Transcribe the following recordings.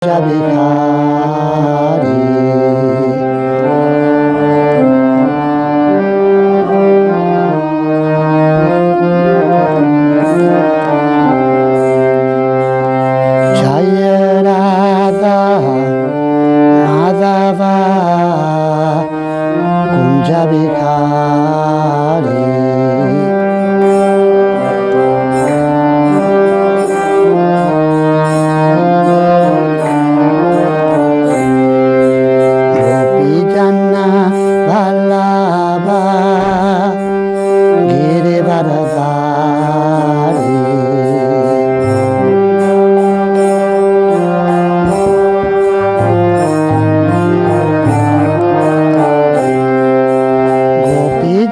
Bihari. Jaya Radha Madhava Kunja Bihari.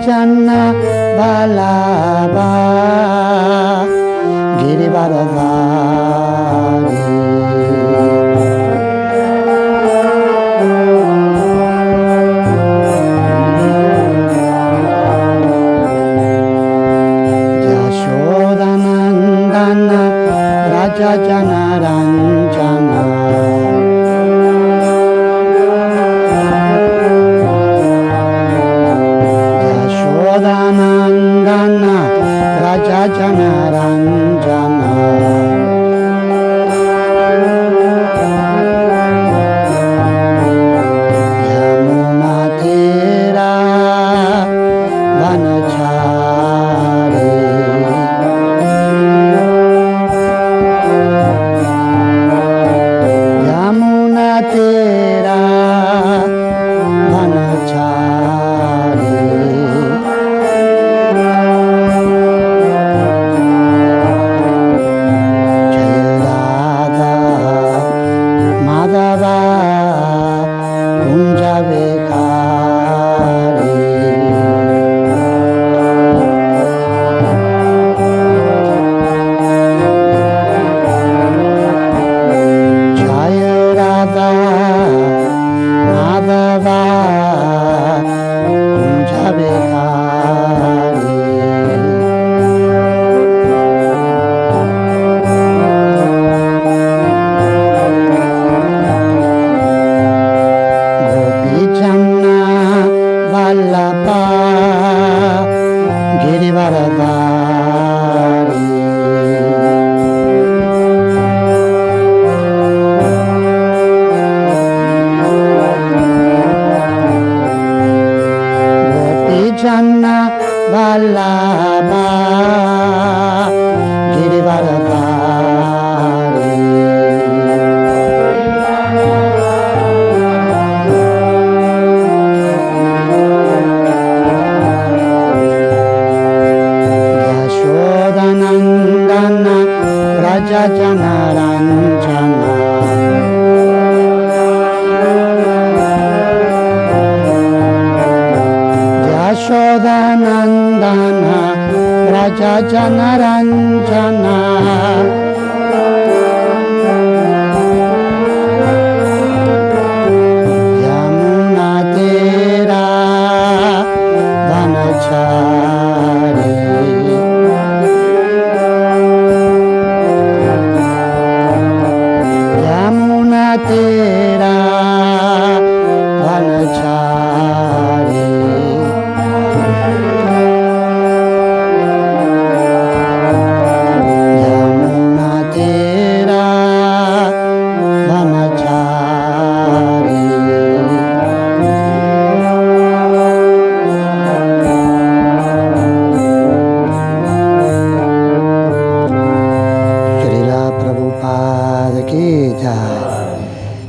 Janna Vallabha Girivaradhari. Yashodanandana Raja Janaranjana. Yadunandana Raja Janaranjana. Yamuna Tera Vanachari. Yamuna Tera Vanachari. Janna Vallabha Girivaradhari. Yashodanandana Raja Janaranjana. Yashodanandana Raja Janaranjana. Yamuna Tera Vanachari. Yamuna Tera Vanachari.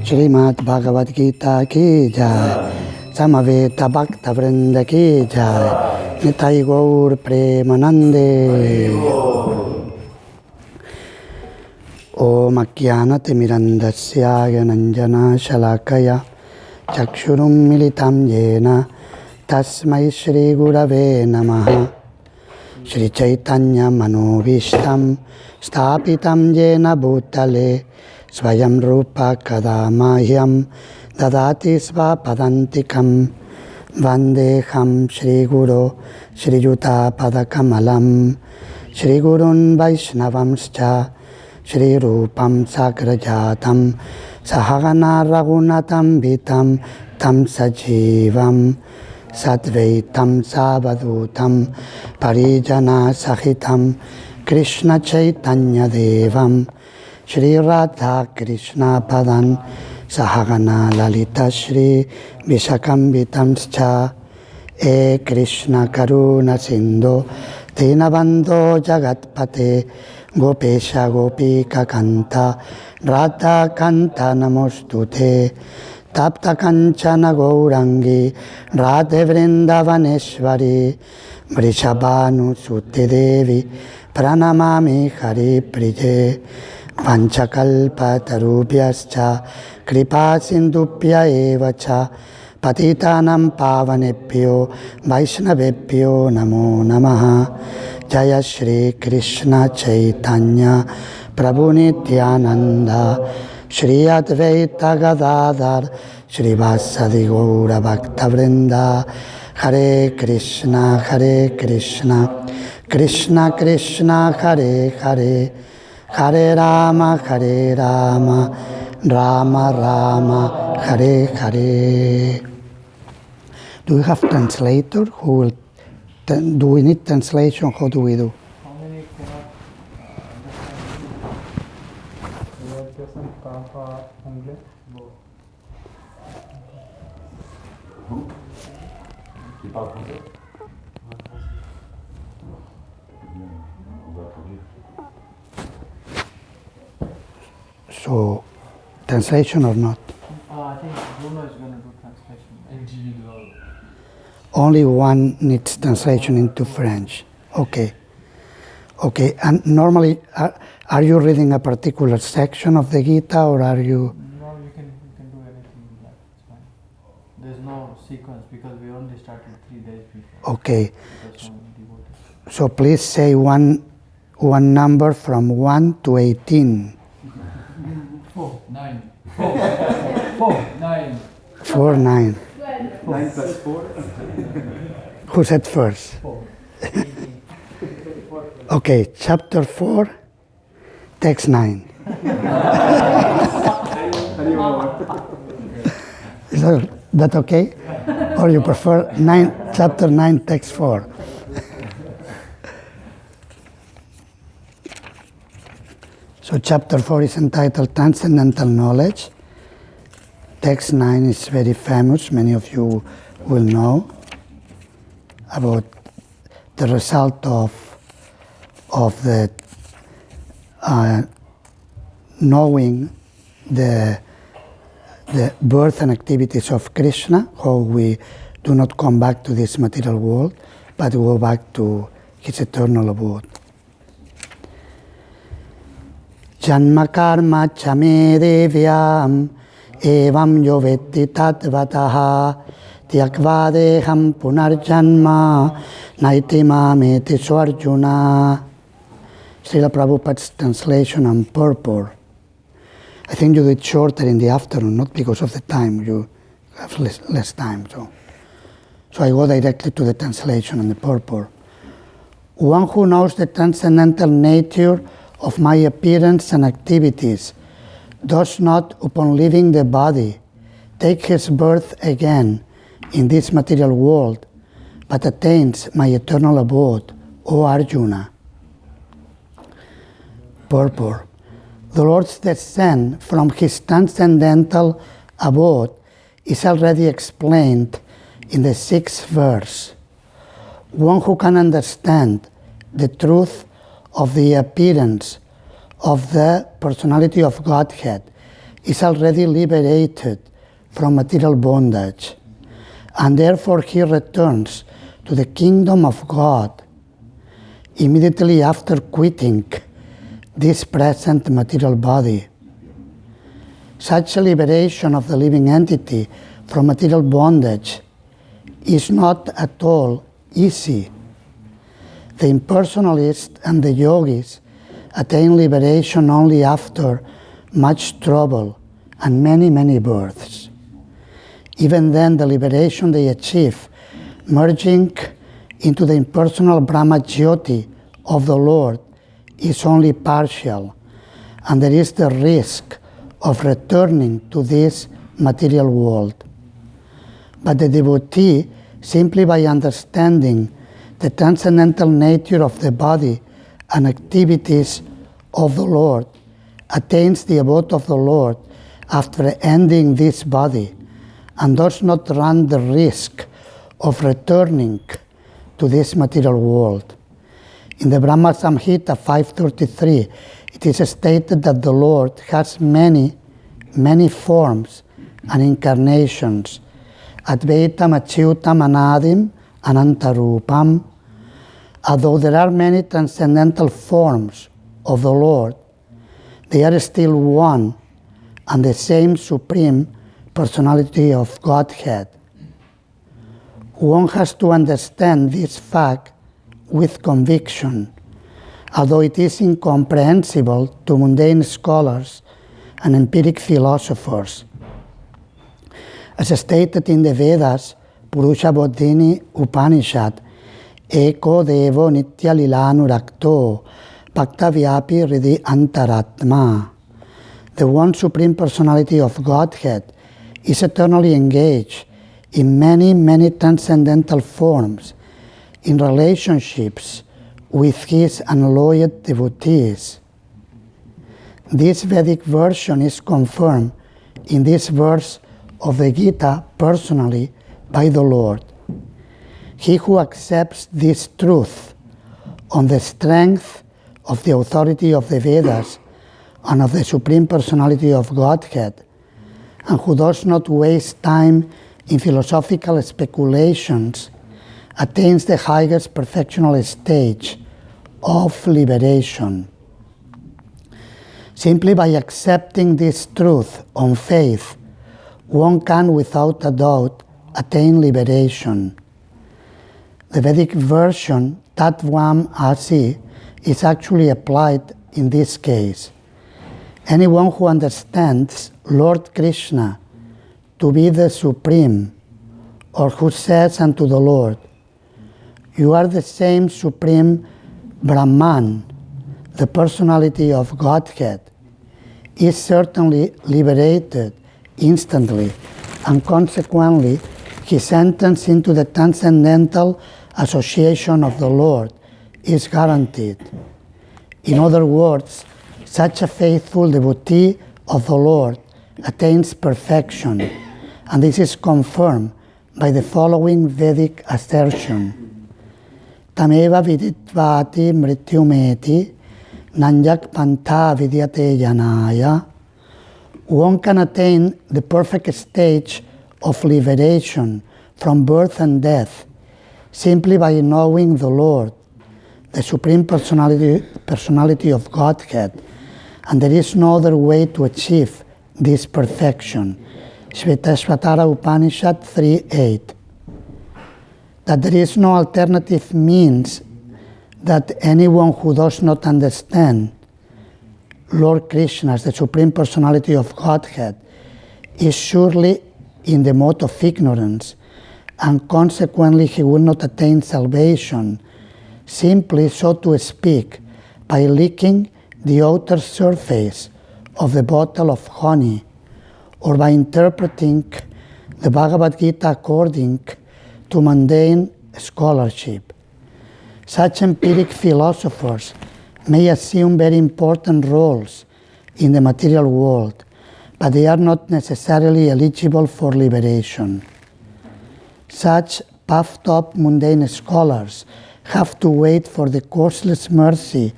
Srimad Bhagavad Gita ki jai, Samaveta Bhakta Vrinda ki jai, Nitai Gaur Premanande. Om Ajnanati Mirandasya Gyananjana Shalakaya Chakshurum Militam Yena Tasmai Shri Gurave Namaha. Shri Chaitanya Manobishtam Stapitam Yena Bhutale Swayam Rupa Kadamahyam Dadati Svapadantikam Vandeham Shri Guru Shri Yuta Padakamalam Shri Gurun Vaishnavamscha Shri Rupam Sagrajatam Sahagana Raghunatam Vitam Tam Sajivam Satvaitam Savadutam Parijana Sahitam Krishna Chaitanya Devam Shri Radha Krishna Padan Sahagana Lalita Shri Vishakambitamscha E Krishna Karuna Sindhu Dinabandho Jagatpate Gopesha Gopika Kanta Radha Kanta Namostute Tapta Kanchana Gourangi Radhe Vrindavaneshwari Vrishabhanu Sutte Devi Pranamami Hari Priye Vanchakalpa Tarubhyascha Kripa Sindhupya Evacha Patitanam Pavanebhyo Vaishnavebhyo Namo Namaha Jaya Shri Krishna Chaitanya Prabhu Nityananda Shri Advaita Gadadhar Shri Vasadi Gaura Bhakta Vrinda Hare Krishna Krishna Krishna Hare Hare Hare Rama Rama Rama Hare Hare. Do we have translator who will? Do we need translation? How do we do? How many cannot understand? Tu parles français? So, translation or not? I think Bruno is going to do translation. Individual. Only one needs translation into French. Okay. Okay, and normally, are you reading a particular section of the Gita, or are you? No, you can do anything you like. It's fine. There's no sequence because we only started 3 days before. Okay. There's no devotees. So please say one number from 1 to 18. 4, 9. 4, 9. 4, 9. 9 plus 4? Who said first? 4. Okay, chapter 4, text 9. Is that okay? Or you prefer chapter 9, text 4? So chapter 4 is entitled Transcendental Knowledge. Text 9 is very famous, many of you will know, about the result of the knowing the birth and activities of Krishna, how we do not come back to this material world, but go back to his eternal abode. Janma karma chame devyam evam yo vetti tatvataha tyakvadeham punarjanma naiti mameti swarjuna. Srila Prabhupada's translation on purport. I think you did shorter in the afternoon, not because of the time. You have less time. So I go directly to the translation and the purport. One who knows the transcendental nature of my appearance and activities does not, upon leaving the body, take his birth again in this material world, but attains my eternal abode, O Arjuna. Purport. The Lord's descent from his transcendental abode is already explained in the 6th verse. One who can understand the truth of the appearance of the personality of Godhead is already liberated from material bondage, and therefore he returns to the kingdom of God immediately after quitting this present material body. Such a liberation of the living entity from material bondage is not at all easy. The impersonalists and the yogis attain liberation only after much trouble and many, many births. Even then, the liberation they achieve, merging into the impersonal Brahma Jyoti of the Lord, is only partial, and there is the risk of returning to this material world. But the devotee, simply by understanding the transcendental nature of the body and activities of the Lord, attains the abode of the Lord after ending this body, and does not run the risk of returning to this material world. In the Brahma Samhita 533, it is stated that the Lord has many forms and incarnations, Advaitam, Achyutam, Anadim, Anantarupam. Although there are many transcendental forms of the Lord, they are still one and the same Supreme Personality of Godhead. One has to understand this fact with conviction, although it is incomprehensible to mundane scholars and empiric philosophers. As stated in the Vedas, Purusha Bodhini Upanishad, Eko Devo Nitya Lilanurakto Bhaktavyapi Hridi Antaratma. The one Supreme Personality of Godhead is eternally engaged in many transcendental forms in relationships with his unalloyed devotees. This Vedic version is confirmed in this verse of the Gita personally by the Lord. He who accepts this truth on the strength of the authority of the Vedas and of the Supreme Personality of Godhead, and who does not waste time in philosophical speculations, attains the highest perfectional stage of liberation. Simply by accepting this truth on faith, one can without a doubt attain liberation. The Vedic version, Tattvam Asi, is actually applied in this case. Anyone who understands Lord Krishna to be the Supreme, or who says unto the Lord, "You are the same Supreme Brahman, the personality of Godhead," is certainly liberated instantly, and consequently his entrance into the transcendental association of the Lord is guaranteed. In other words, such a faithful devotee of the Lord attains perfection, and this is confirmed by the following Vedic assertion: Tameva viditvati mrityumeti nanjak panta vidyate yanaya. One can attain the perfect stage of liberation from birth and death simply by knowing the Lord, the Supreme Personality of Godhead, and there is no other way to achieve this perfection. Shvetashvatara Upanishad 3.8. That there is no alternative means that anyone who does not understand Lord Krishna as the Supreme Personality of Godhead is surely in the mode of ignorance, and consequently he will not attain salvation, simply, so to speak, by licking the outer surface of the bottle of honey, or by interpreting the Bhagavad Gita according to mundane scholarship. Such empiric philosophers may assume very important roles in the material world, but they are not necessarily eligible for liberation. Such puffed-up mundane scholars have to wait for the causeless mercy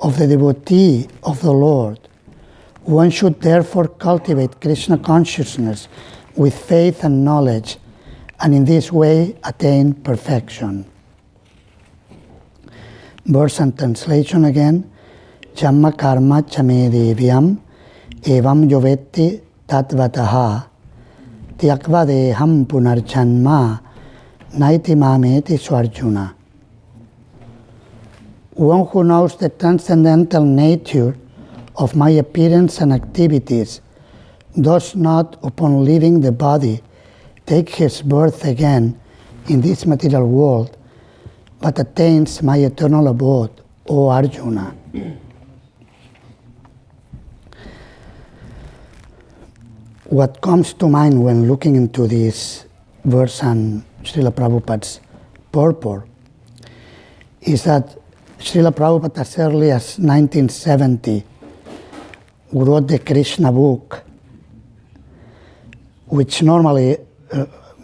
of the devotee of the Lord. One should therefore cultivate Krishna consciousness with faith and knowledge, and in this way attain perfection. Verse and translation again. Jamma karma chame devyam evam yovetti tatvataha tyakva deham punarjanma naiti mameti swarjuna. One who knows the transcendental nature of my appearance and activities does not, upon leaving the body, take his birth again in this material world, but attains my eternal abode, O Arjuna. what comes to mind when looking into this verse and Srila Prabhupada's purport is that Srila Prabhupada, as early as 1970, wrote the Krishna book, which normally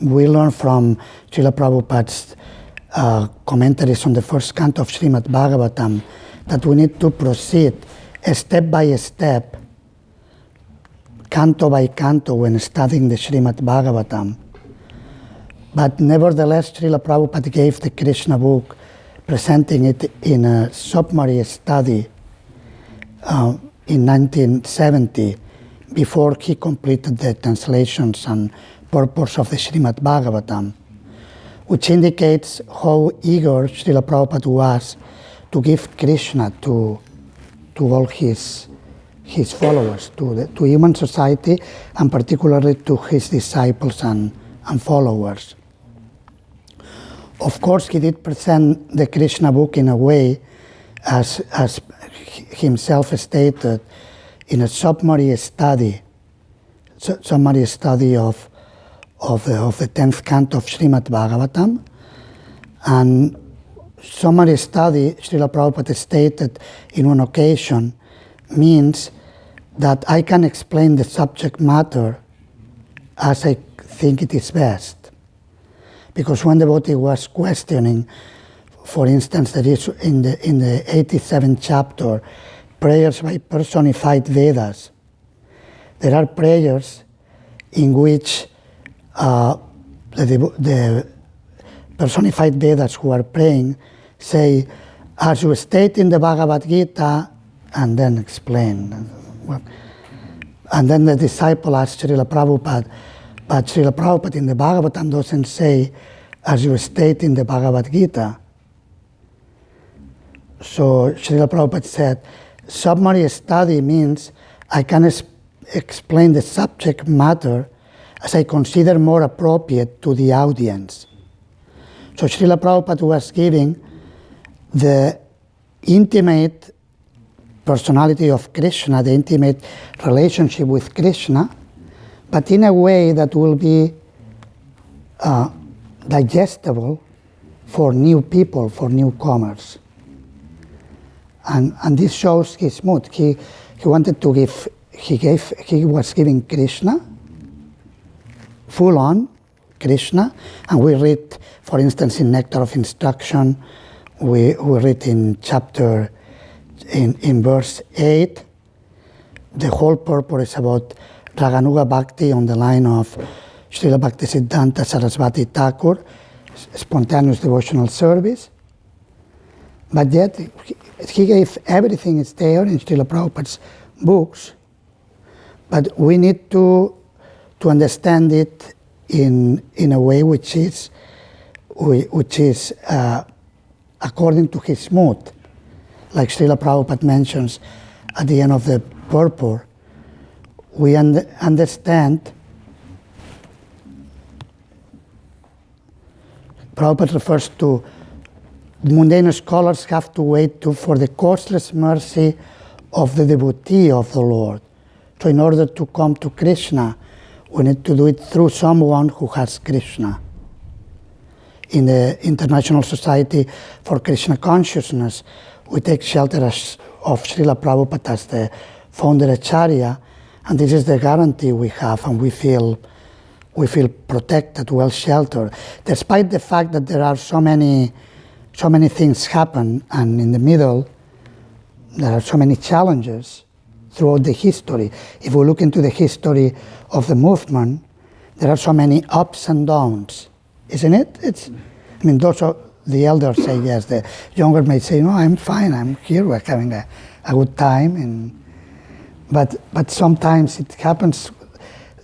we learn from Srila Prabhupada's commentaries on the first canto of Srimad Bhagavatam, that we need to proceed step by step, canto by canto, when studying the Srimad Bhagavatam. But nevertheless, Srila Prabhupada gave the Krishna book, presenting it in a summary study in 1970, before he completed the translations and purpose of the Srimad Bhagavatam, which indicates how eager Srila Prabhupada was to give Krishna to all his followers, to human society, and particularly to his disciples and followers. Of course, he did present the Krishna book in a way, as himself stated, in a summary study of the 10th canto of Srimad Bhagavatam. And summary study, Srila Prabhupada stated in one occasion, means that I can explain the subject matter as I think it is best. Because one devotee was questioning, for instance, there is in the 87th chapter, prayers by personified Vedas. There are prayers in which the personified Vedas who are praying say, as you state in the Bhagavad Gita, and then explain. And then the disciple asked Srila Prabhupada, but Srila Prabhupada in the Bhagavatam doesn't say, as you state in the Bhagavad Gita. So Srila Prabhupada said, summary study means I can explain the subject matter as I consider more appropriate to the audience. So Srila Prabhupada was giving the intimate personality of Krishna, the intimate relationship with Krishna, but in a way that will be digestible for new people, for newcomers. And this shows his mood. He wanted to give, he was giving Krishna, full on Krishna, and we read, for instance, in Nectar of Instruction, we read in chapter, in verse 8, the whole purport is about Raganuga Bhakti on the line of Srila Bhaktisiddhanta Saraswati Thakur, spontaneous devotional service. But yet, he gave everything is there in Srila Prabhupada's books, but we need to understand it in a way which is according to his mood. Like Srila Prabhupada mentions at the end of the purport, we understand, Prabhupada refers to the mundane scholars have to wait for the causeless mercy of the devotee of the Lord. So in order to come to Krishna, we need to do it through someone who has Krishna. In the International Society for Krishna Consciousness, we take shelter of Srila Prabhupada as the founder Acharya, and this is the guarantee we have, and we feel protected, well sheltered, despite the fact that there are so many things happen, and in the middle there are so many challenges throughout the history. If we look into the history of the movement, there are so many ups and downs, isn't it? Those are the elders say yes. The younger may say, no, I'm fine, I'm here, we're having a good time. But sometimes it happens,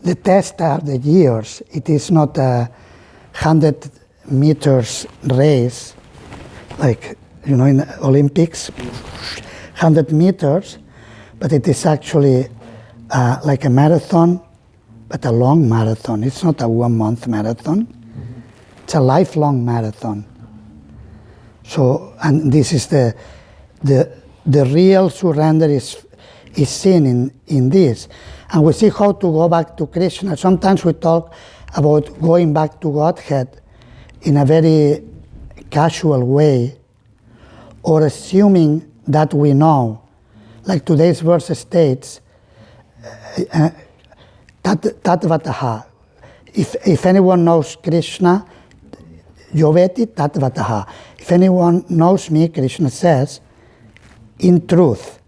the test are the years. It is not a 100 meters race, like, in the Olympics, 100 meters, but it is actually like a marathon, but a long marathon. It's not a 1 month marathon. It's a lifelong marathon. So, and this is the real surrender is seen in this. And we see how to go back to Krishna. Sometimes we talk about going back to Godhead in a very casual way, or assuming that we know. Like today's verse states, Tatvataha. If anyone knows Krishna, Yoveti Tatvataha. If anyone knows me, Krishna says, in truth.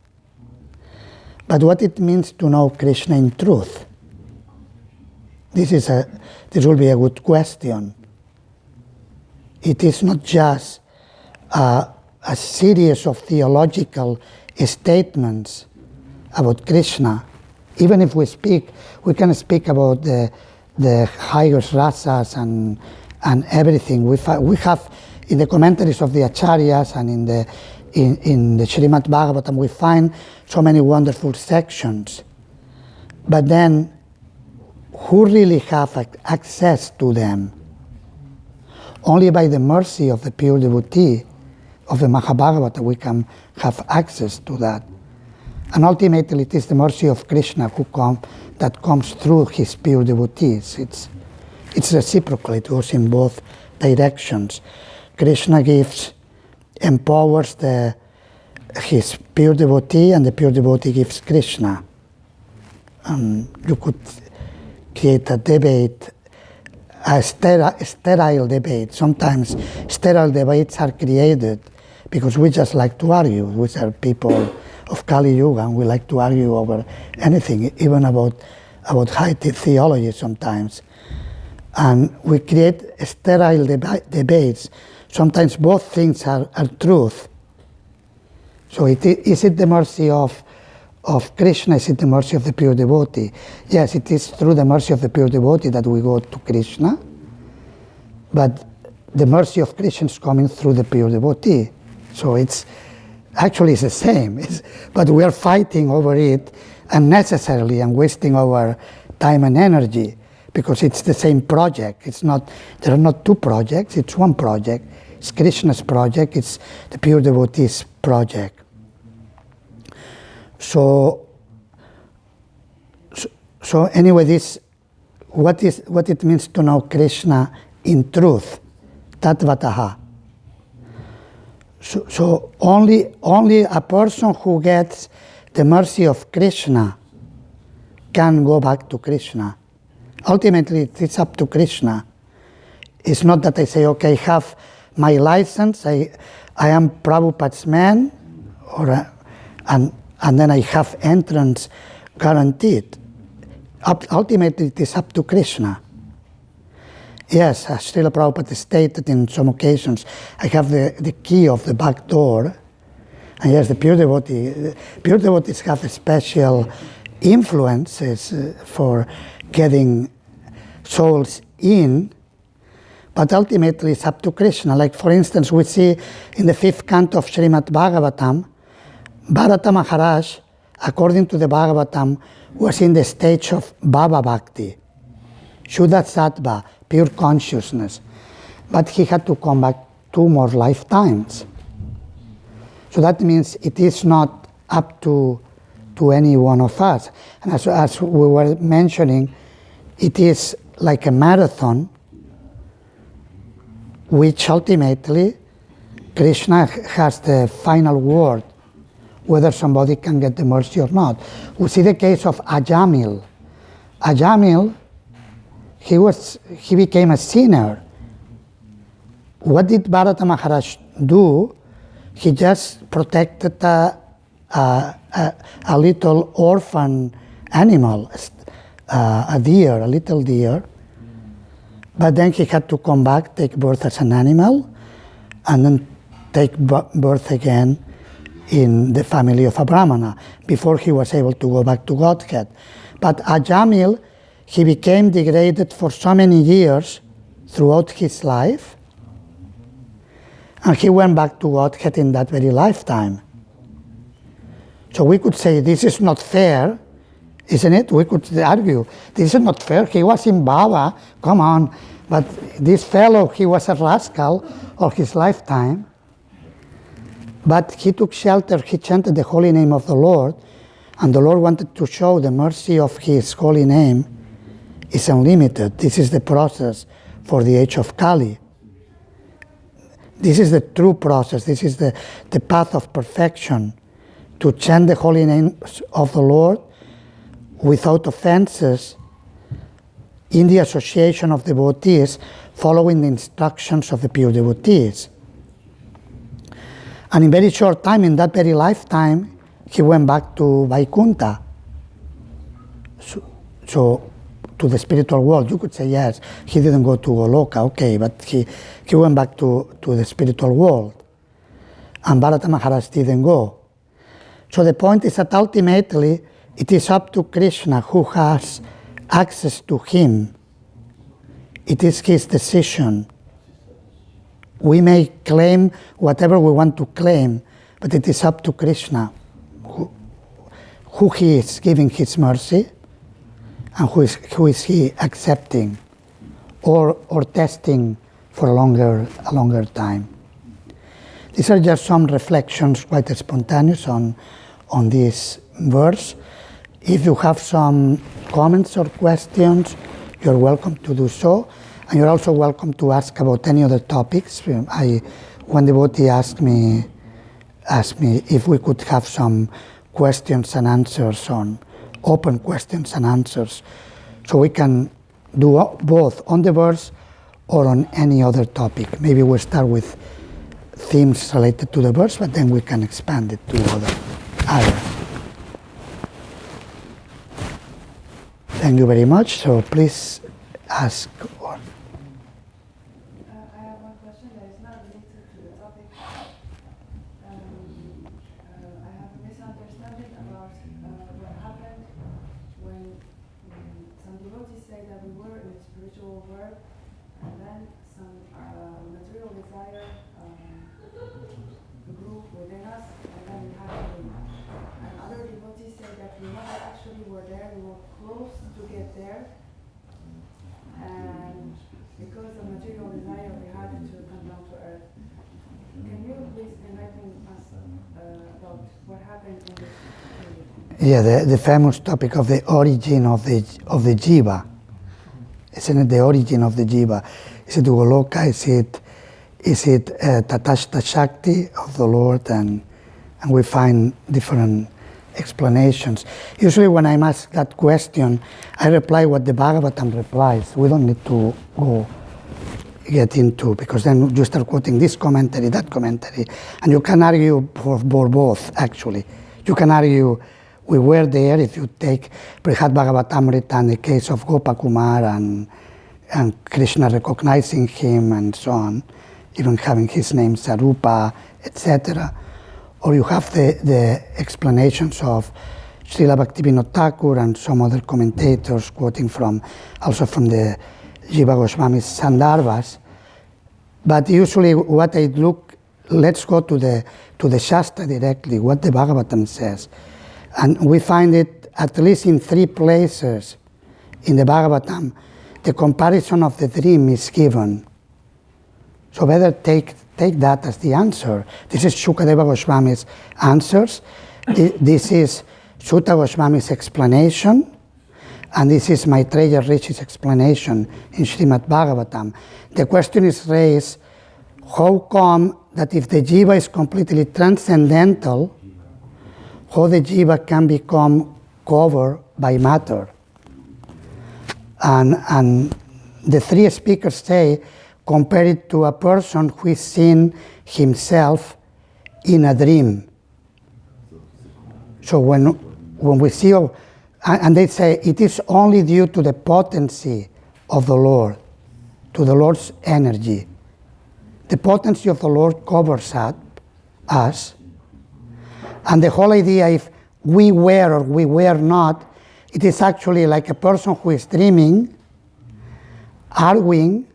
But what it means to know Krishna in truth? This will be a good question. It is not just a series of theological statements about Krishna. Even if we can speak about the higher rasas and everything. We have in the commentaries of the Acharyas and in the Srimad Bhagavatam, we find so many wonderful sections. But then, who really have access to them? Only by the mercy of the pure devotee of the Mahabharata we can have access to that. And ultimately it is the mercy of Krishna that comes through his pure devotees. It's reciprocal, it goes in both directions. Krishna empowers his pure devotee, and the pure devotee gives Krishna. You could create a debate, a sterile debate. Sometimes sterile debates are created because we just like to argue. We are people of Kali Yuga, and we like to argue over anything, even about high theology sometimes. And we create sterile debates. Sometimes both things are truth. So is it the mercy of Krishna? Is it the mercy of the pure devotee? Yes, it is through the mercy of the pure devotee that we go to Krishna. But the mercy of Krishna is coming through the pure devotee. So it's the same. But we are fighting over it unnecessarily and wasting our time and energy because it's the same project. There are not two projects, it's one project. It's Krishna's project, it's the pure devotee's project. So anyway, what it means to know Krishna in truth, Tatvataha. So only a person who gets the mercy of Krishna can go back to Krishna. Ultimately, it's up to Krishna. It's not that I say, okay, I have my license, I am Prabhupada's man, and then I have entrance guaranteed. Ultimately, it is up to Krishna. Yes, as Srila Prabhupada stated in some occasions, I have the key of the back door. And yes, the pure devotees have a special influences for getting souls in, but ultimately it's up to Krishna. Like for instance, we see in the 5th canto of Srimad Bhagavatam, Bharata Maharaj, according to the Bhagavatam, was in the stage of Bhava Bhakti, Shuddha Sattva, pure consciousness. But he had to come back 2 more lifetimes. So that means it is not up to any one of us. And as we were mentioning, it is like a marathon, which ultimately Krishna has the final word, whether somebody can get the mercy or not. We see the case of Ajamil. Ajamil, he became a sinner. What did Bharata Maharaj do? He just protected a little orphan animal, a little deer. But then he had to come back, take birth as an animal, and then take birth again in the family of a Brahmana before he was able to go back to Godhead. But Ajamil, he became degraded for so many years throughout his life, and he went back to Godhead in that very lifetime. So we could say this is not fair, isn't it? We could argue this is not fair. He was in Bhava, come on, but this fellow, he was a rascal all his lifetime. But he took shelter, he chanted the holy name of the Lord, And the Lord wanted to show the mercy of His holy name is unlimited. This is the process for the age of Kali. This is the true process. This is the path of perfection, to chant the holy name of the Lord without offenses in the association of devotees, following the instructions of the pure devotees. And in very short time, in that very lifetime, he went back to Vaikuntha. So to the spiritual world. You could say, yes, he didn't go to Goloka, okay, but he went back to the spiritual world. And Bharata Maharaj didn't go. So the point is that ultimately, it is up to Krishna who has access to him. It is his decision. We may claim whatever we want to claim, but it is up to Krishna who he is giving his mercy and who is he accepting or testing for a longer time. These are just some reflections, quite spontaneous, on this verse. If you have some comments or questions, you're welcome to do so. And you're also welcome to ask about any other topics. One devotee asked me if we could have some questions and answers, on open questions and answers. So we can do both on the verse or on any other topic. Maybe we'll start with themes related to the verse, but then we can expand it to other areas. Thank you very much. So please ask. I have one question that is not related to the topic. I have a misunderstanding about what happened when some devotees say that we were in a spiritual world, and then some material desire grew within us, and then we had to leave. And other devotees say that we never actually were there, we were close to get there, and because of material desire we had to come down to earth. Can you please enlighten us about what happened in this period? Yeah, the famous topic of the origin of the jiva. Isn't it the origin of the jiva? Is it Goloka? Is it Tatashta Shakti of the Lord? And we find different explanations. Usually when I'm asked that question, I reply what the Bhagavatam replies. We don't need to get into, because then you start quoting this commentary, that commentary, and you can argue for both, actually. You can argue we were there if you take Brihad Bhagavatamrita and the case of Gopakumar and Krishna recognizing him and so on, even having his name Sarupa, etc. Or you have the explanations of Srila Bhaktivinoda Thakur and some other commentators quoting also from the Jiva Goswami's Sandarbhas. But usually what I look, let's go to the Shastra directly, what the Bhagavatam says. And we find it at least in 3 places in the Bhagavatam. The comparison of the dream is given. So better take that as the answer. This is Shukadeva Goswami's answers. This is Sutta Goswami's explanation. And this is Maitreya Rishi's explanation in Srimad Bhagavatam. The question is raised, how come that if the jiva is completely transcendental, how the jiva can become covered by matter? And the 3 speakers say, compare it to a person who is seeing himself in a dream. So when we see, and they say it is only due to the potency of the Lord, to the Lord's energy. The potency of the Lord covers us. And the whole idea, if we were or we were not, it is actually like a person who is dreaming, arguing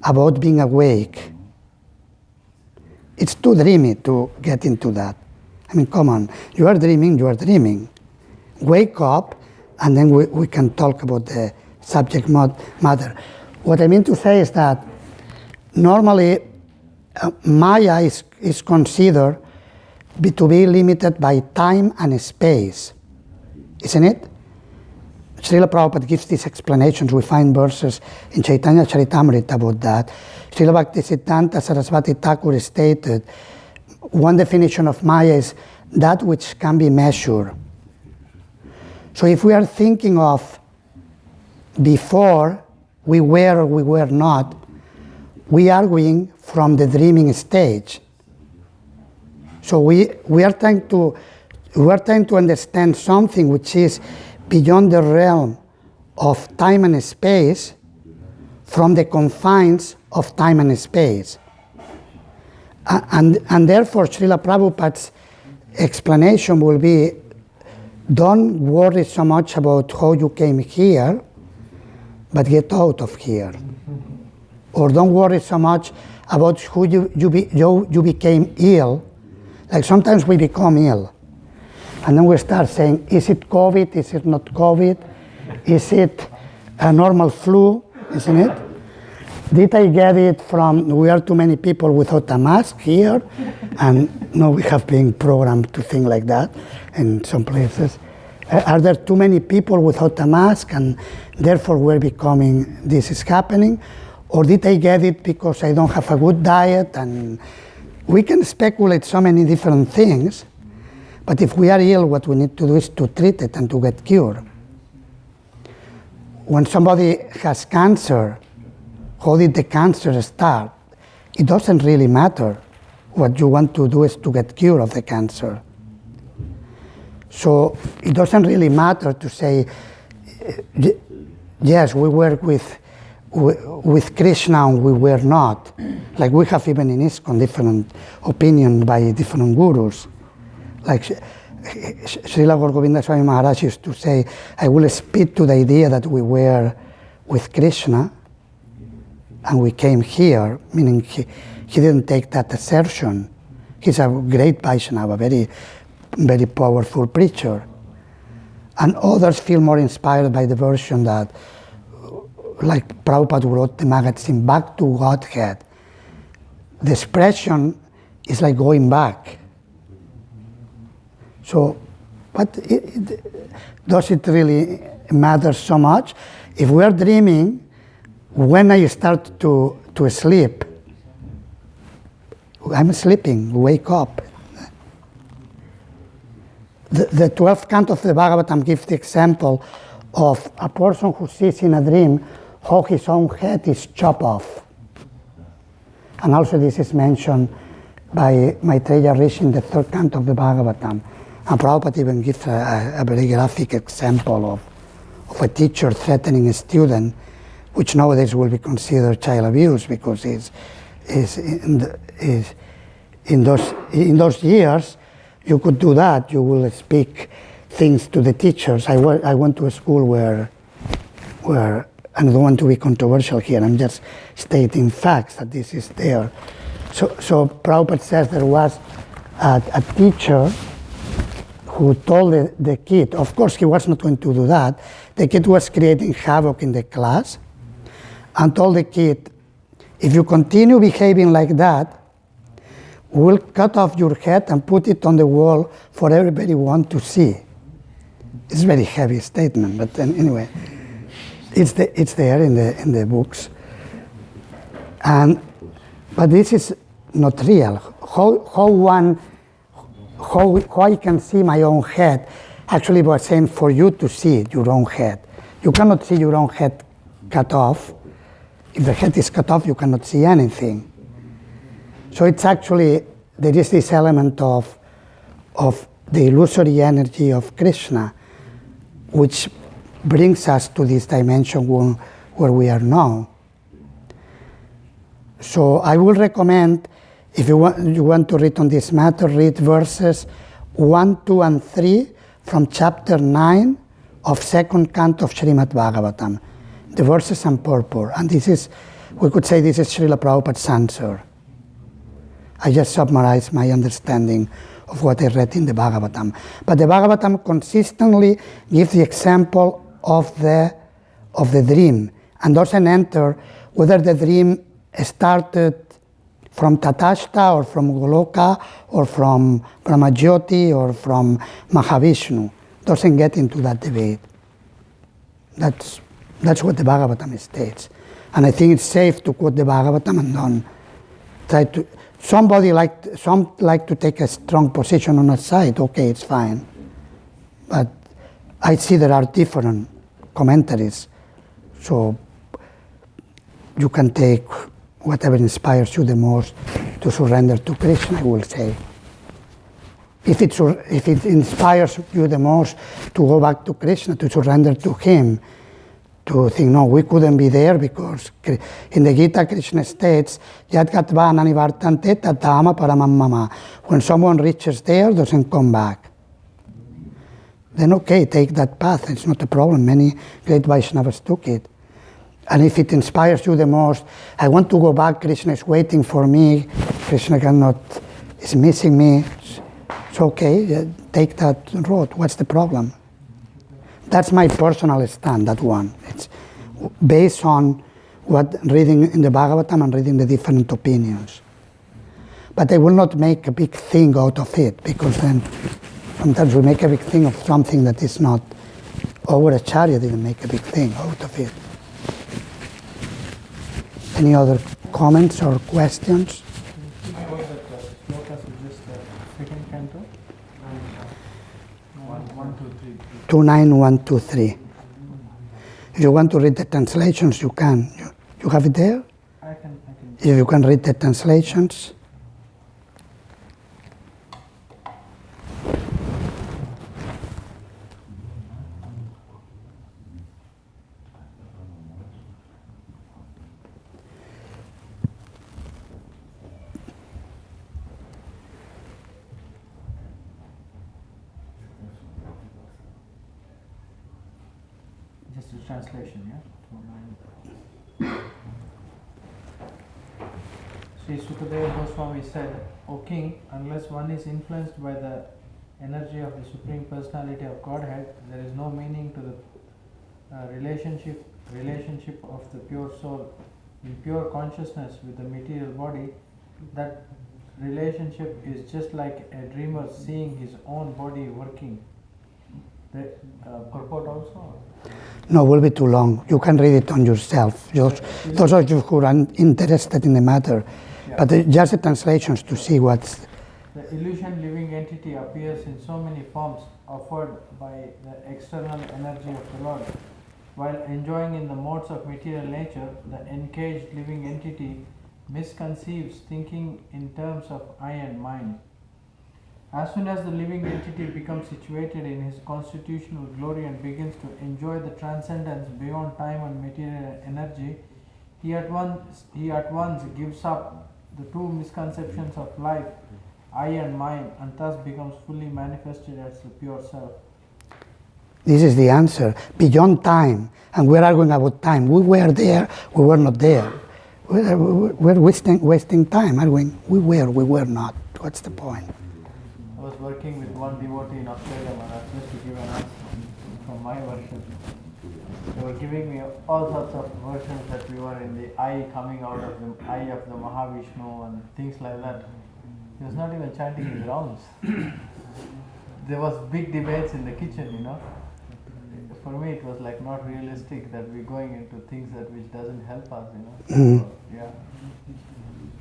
about being awake. It's too dreamy to get into that. I mean, come on, you are dreaming. Wake up, and then we can talk about the subject matter. What I mean to say is that normally Maya is considered to be limited by time and space. isn't it? Srila Prabhupada gives these explanations. We find verses in Chaitanya Charitamrita about that. Srila Bhaktisiddhanta Saraswati Thakur stated, one definition of Maya is that which can be measured. So if we are thinking of before we were or we were not, we are going from the dreaming stage. So we are trying to understand something which is beyond the realm of time and space, from the confines of time and space. And therefore, Srila Prabhupada's explanation will be, don't worry so much about how you came here, but get out of here. Or don't worry so much about who you became ill. Like sometimes we become ill. And then we start saying, is it COVID? Is it not COVID? Is it a normal flu? Isn't it? Did I get it from, we are too many people without a mask here? And no, we have been programmed to think like that in some places. Are there too many people without a mask and therefore we're becoming, this is happening? Or did I get it because I don't have a good diet? And we can speculate so many different things. But if we are ill, what we need to do is to treat it and to get cured. When somebody has cancer, how did the cancer start? It doesn't really matter. What you want to do is to get cured of the cancer. So it doesn't really matter to say, yes, we work with Krishna and we were not. Like we have even in ISKCON different opinions by different gurus. Like Srila Gaur Govinda Swami Maharaj used to say, I will speak to the idea that we were with Krishna and we came here, meaning he didn't take that assertion. He's a great Vaishnava, very, very powerful preacher. And others feel more inspired by the version that, like Prabhupada wrote the magazine, Back to Godhead. The expression is like going back. So, but does it really matter so much? If we are dreaming, when I start to sleep, I'm sleeping, wake up. The 12th canto of the Bhagavatam gives the example of a person who sees in a dream how his own head is chopped off. And also this is mentioned by Maitreya Rishi in the 3rd canto of the Bhagavatam. And Prabhupada even gives a very graphic example of a teacher threatening a student, which nowadays will be considered child abuse because in those years you could do that. You will speak things to the teachers. I went to a school where I don't want to be controversial here. I'm just stating facts that this is there. So Prabhupada says there was a teacher who told the kid, of course he was not going to do that, the kid was creating havoc in the class, and told the kid, if you continue behaving like that, we'll cut off your head and put it on the wall for everybody want to see. It's a very heavy statement, but then anyway, it's there in the books. But this is not real. How I can see my own head, actually was saying for you to see your own head. You cannot see your own head cut off. If the head is cut off, you cannot see anything. So it's actually, there is this element of the illusory energy of Krishna, which brings us to this dimension where we are now. So I will recommend, if you want to read on this matter, read verses 1, 2, and 3 from chapter 9 of 2nd canto of Srimad Bhagavatam. The verses and purport. And this is, we could say this is Srila Prabhupada's answer. I just summarized my understanding of what I read in the Bhagavatam. But the Bhagavatam consistently gives the example of the dream and doesn't enter whether the dream started from Tatashta or from Goloka or from Brahmajyoti or from Mahavishnu. doesn't get into that debate. That's what the Bhagavatam states. And I think it's safe to quote the Bhagavatam and don't try to... Some like to take a strong position on a side, okay, it's fine. But I see there are different commentaries. So you can take whatever inspires you the most to surrender to Krishna, I will say. If it inspires you the most to go back to Krishna, to surrender to Him, to think, no, we couldn't be there because in the Gita, Krishna states, Yad Gatva Nanivartante Tatama Paramam Mama. When someone reaches there, doesn't come back. Then okay, take that path, it's not a problem. Many great Vaishnavas took it. And if it inspires you the most, I want to go back, Krishna is waiting for me, Krishna is missing me, it's okay, take that road, what's the problem? That's my personal stand, that one. It's based on reading in the Bhagavatam and reading the different opinions. But I will not make a big thing out of it, because then sometimes we make a big thing of something that is not. Our Acharya didn't make a big thing out of it. Any other comments or questions? Second canto. 29123. If you want to read the translations, you can. You have it there? I can. If you can read the translations. Just a translation, yeah? Sri Sukadeva Goswami said, O king, unless one is influenced by the energy of the Supreme Personality of Godhead, there is no meaning to the relationship of the pure soul in pure consciousness with the material body. That relationship is just like a dreamer seeing his own body working. The purport also? No, it will be too long. You can read it on yourself. Those of you who are interested in the matter. Yeah. But just the translations to see what's... The illusion living entity appears in so many forms offered by the external energy of the Lord. While enjoying in the modes of material nature, the encaged living entity misconceives thinking in terms of I and mine. As soon as the living entity becomes situated in his constitutional glory and begins to enjoy the transcendence beyond time and material energy, he at once gives up the two misconceptions of life, I and mine, and thus becomes fully manifested as the pure self. This is the answer. Beyond time, and we're arguing about time. We were there, we were not there. We're wasting time arguing. We were not. What's the point? I was working with one devotee in Australia, Maharaja, just to give an answer from my version. They were giving me all sorts of versions that we were in the eye coming out of the eye of the Mahavishnu and things like that. He was not even chanting his rounds. There was big debates in the kitchen, you know. For me it was like not realistic that we're going into things that which doesn't help us, you know. Mm. So, yeah.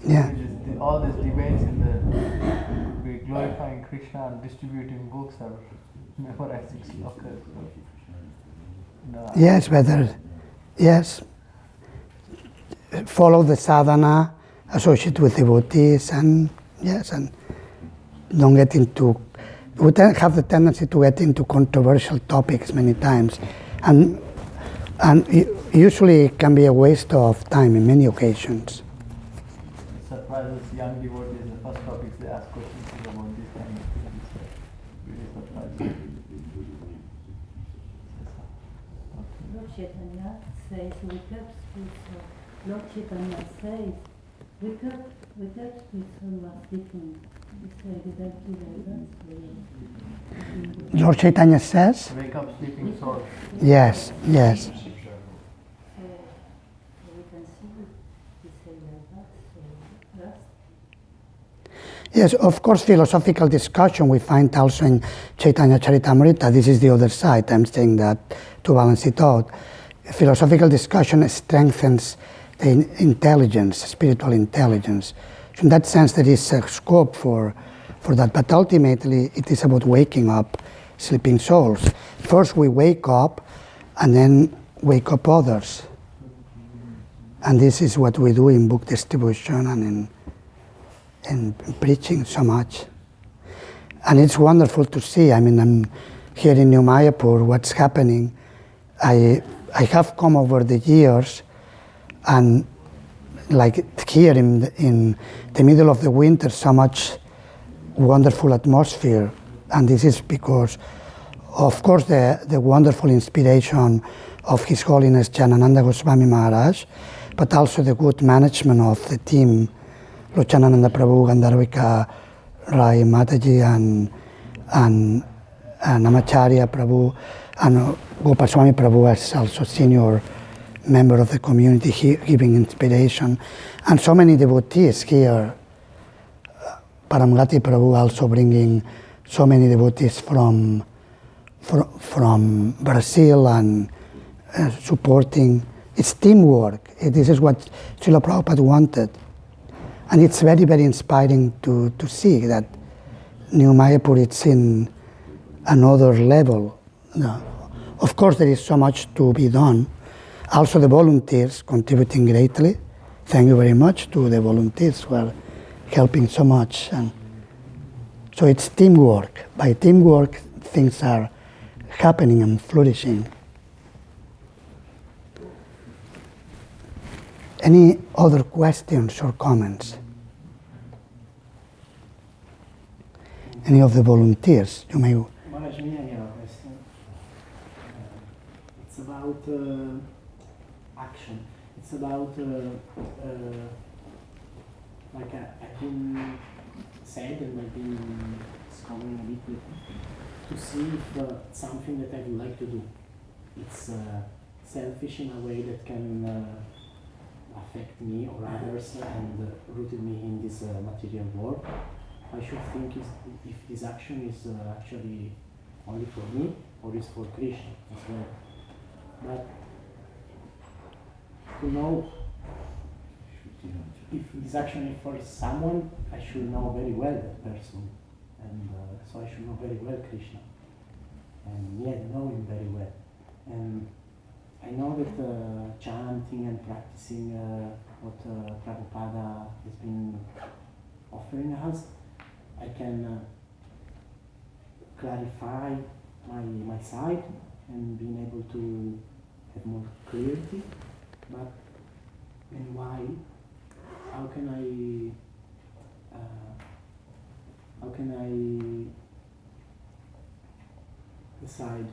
Yeah. All these debates in the we glorifying Krishna and distributing books or memorizing slokas. No. Yes, whether yes. Follow the sadhana, associate with devotees, and yes, and don't get into. We have the tendency to get into controversial topics many times, and usually it can be a waste of time in many occasions. Surprises young devotees, the first topics they ask questions is about this kind of things. Really surprising. Lord Chaitanya says, wake up, spiritual. Lord Chaitanya says, wake up, spiritual was sleeping. Lord Chaitanya says? Wake up, sleeping soul. Yes, yes. So we can see he said like that, so rest. Yes, of course, philosophical discussion we find also in Chaitanya Charitamrita. This is the other side. I'm saying that to balance it out. Philosophical discussion strengthens the intelligence, spiritual intelligence. So in that sense, there is a scope for that. But ultimately, it is about waking up sleeping souls. First, we wake up, and then wake up others. And this is what we do in book distribution and in preaching so much. And it's wonderful to see. I mean, I'm here in New Mayapur, what's happening. I have come over the years, and like here in the middle of the winter, so much wonderful atmosphere. And this is because, of course, the wonderful inspiration of His Holiness Yadunandana Goswami Maharaj, but also the good management of the team, Lochanananda Prabhu, Gandharvika Rai Mataji, and Namacharya Prabhu, and Gopaswami Prabhu as also senior member of the community, giving inspiration, and so many devotees here. Paramgati Prabhu also bringing so many devotees from Brazil and supporting. It's teamwork. This is what Srila Prabhupada wanted. And it's very, very inspiring to see that New Mayapur is in another level. Of course, there is so much to be done. Also, the volunteers contributing greatly. Thank you very much to the volunteers who are helping so much. And so it's teamwork. By teamwork, things are happening and flourishing. Any other questions or comments? Any of the volunteers? You may. Maharaja, may I have a question? It's about action. It's about like I've been sad and I've been struggling a bit to see if something that I would like to do. It's selfish in a way that can affect me or others and rooted me in this material world. I should think if this action is actually only for me or is for Krishna as well. But to know if this action is for someone, I should know very well that person, and so I should know very well Krishna, and know him very well. And I know that chanting and practicing what Prabhupada has been offering us, I can clarify my side and being able to have more clarity. But meanwhile, how can I decide?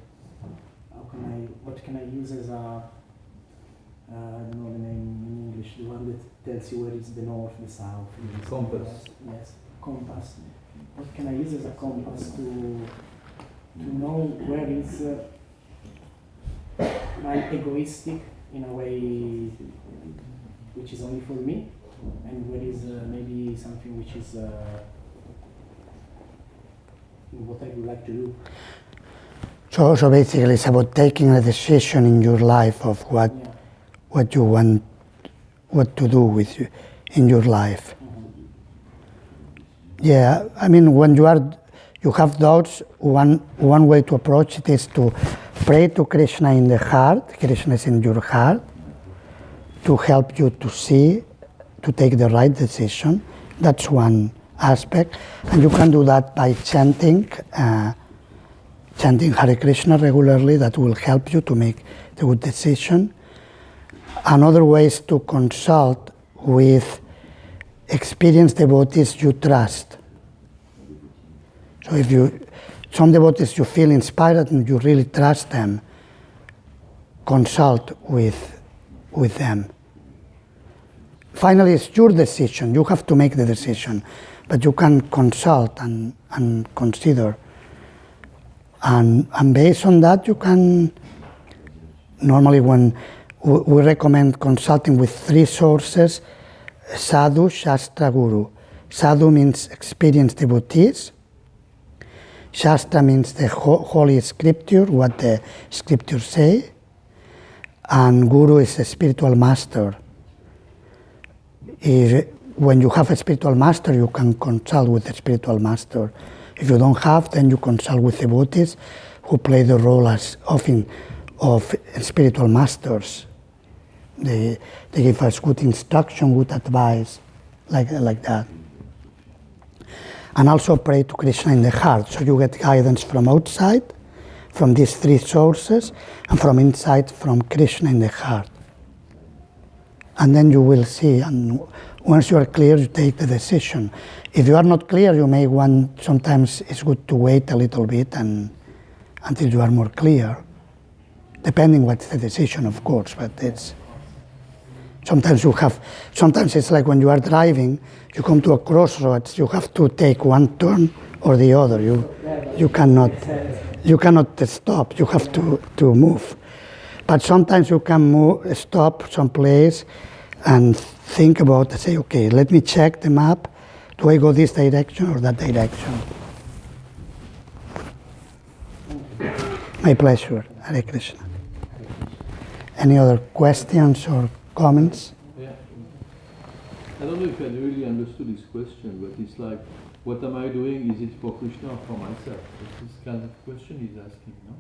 What can I use as a, I don't know the name in English, the one that tells you where is the north, the south. Compass. Yes, compass. What can I use as a compass to know where is my egoistic in a way which is only for me, and where is maybe something which is what I would like to do. So basically it's about taking a decision in your life of what you want, what to do with you in your life. Yeah, I mean, when you have doubts, one way to approach it is to pray to Krishna in the heart. Krishna is in your heart to help you to see, to take the right decision. That's one aspect. And you can do that by chanting Hare Krishna regularly. That will help you to make the good decision. Another way is to consult with experienced devotees you trust. So if some devotees you feel inspired and you really trust them, consult with them. Finally, it's your decision. You have to make the decision, but you can consult and consider. And based on that, you can, normally when we recommend consulting with 3 sources: Sadhu, Shastra, Guru. Sadhu means experienced devotees. Shastra means the holy scripture, what the scriptures say. And Guru is a spiritual master. When you have a spiritual master, you can consult with the spiritual master. If you don't have, then you consult with devotees who play the role of spiritual masters. They give us good instruction, good advice, like that. And also pray to Krishna in the heart. So you get guidance from outside, from these three sources, and from inside, from Krishna in the heart. And then you will see, and once you are clear, you take the decision. If you are not clear, you may want, sometimes it's good to wait a little bit until you are more clear, depending what's the decision, of course, but it's, sometimes it's like when you are driving, you come to a crossroads, you have to take one turn or the other. You cannot stop, you have to move. But sometimes you can stop someplace and think about, say, okay, let me check the map. Do I go this direction or that direction? My pleasure. Hare Krishna. Any other questions or comments? Yeah. I don't know if I really understood this question, but it's like, what am I doing? Is it for Krishna or for myself? This kind of question he's asking, no?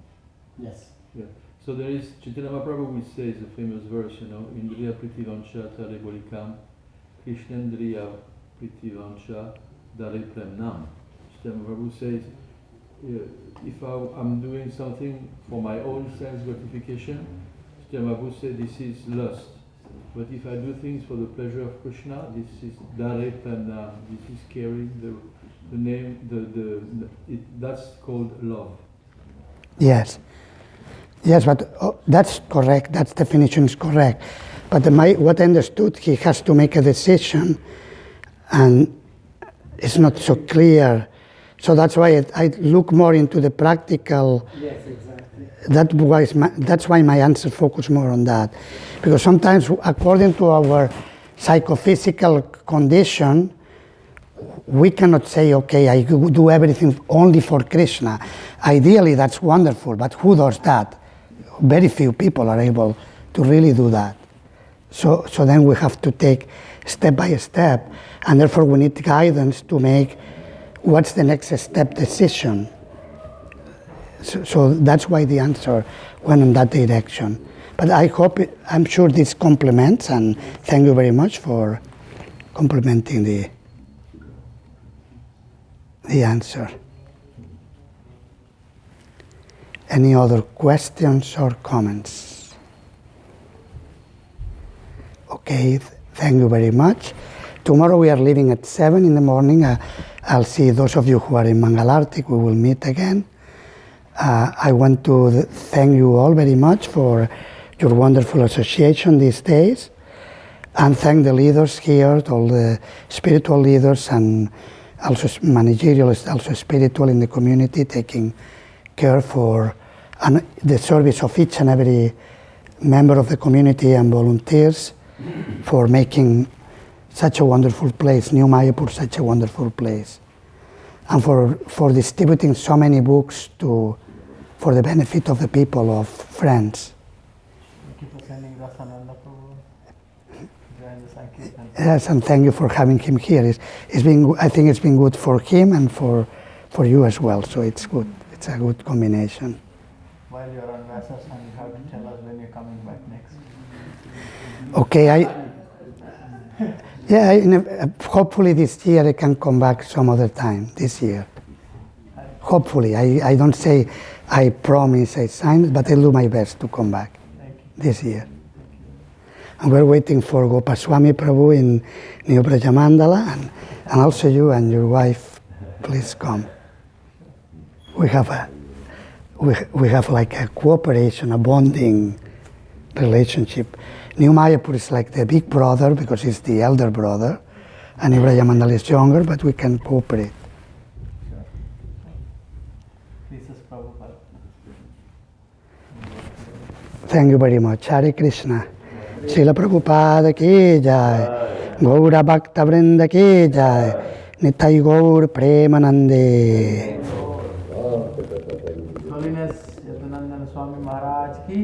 Yes. Yeah. So there is, Chaitanya Mahaprabhu will say the famous verse, Indriya Pritivancha Tare Bolikam, Krishnendriya Pritivancha Dare Premnam. Chaitanya Mahaprabhu says, if I'm doing something for my own sense gratification, Chaitanya Mahaprabhu says this is lust. But if I do things for the pleasure of Krishna, this is Dare Premnam. This is carrying the name, that's called love. Yes. Yes, but that's correct. That definition is correct. But what I understood, he has to make a decision, and it's not so clear. So that's why I look more into the practical. Yes, exactly. That's why my answer focused more on that. Because sometimes, according to our psychophysical condition, we cannot say, okay, I do everything only for Krishna. Ideally, that's wonderful, but who does that? Very few people are able to really do that. So then we have to take step by step, and therefore we need guidance to make what's the next step decision. So that's why the answer went in that direction. But I'm sure this complements, and thank you very much for complementing the answer. Any other questions or comments? Okay, thank you very much. Tomorrow we are leaving at 7 in the morning. I'll see those of you who are in Mangalartik. We will meet again. I want to thank you all very much for your wonderful association these days, and thank the leaders here, all the spiritual leaders, and also managerial, also spiritual in the community, taking care for the service of each and every member of the community and volunteers for making such a wonderful place, New Mayapur, such a wonderful place, and for distributing so many books for the benefit of the people, of friends. Thank you for sending Rasananda Prabhu. Join the Sankirtan. Yes, and thank you for having him here. I think it's been good for him and for you as well, so it's good. It's a good combination. While you're on Vasasan, you have to tell us when you're coming back next. Okay, hopefully this year I can come back some other time, this year. Hopefully, I don't say I promise, I sign, but I'll do my best to come back this year. And we're waiting for Gopaswami Prabhu in New Brajamandala, and also you and your wife, please come. We have like a cooperation, a bonding relationship. New Mayapur is like the big brother because he's the elder brother, and New Brajamandala is younger, but we can cooperate. Thank you very much. Hare Krishna. Srila Prabhupada ki jai. Gaura Bhakta Vrinda ki jai. Nitai Gaur Premanande. Holiness Yadunandana Swami Maharaj ki.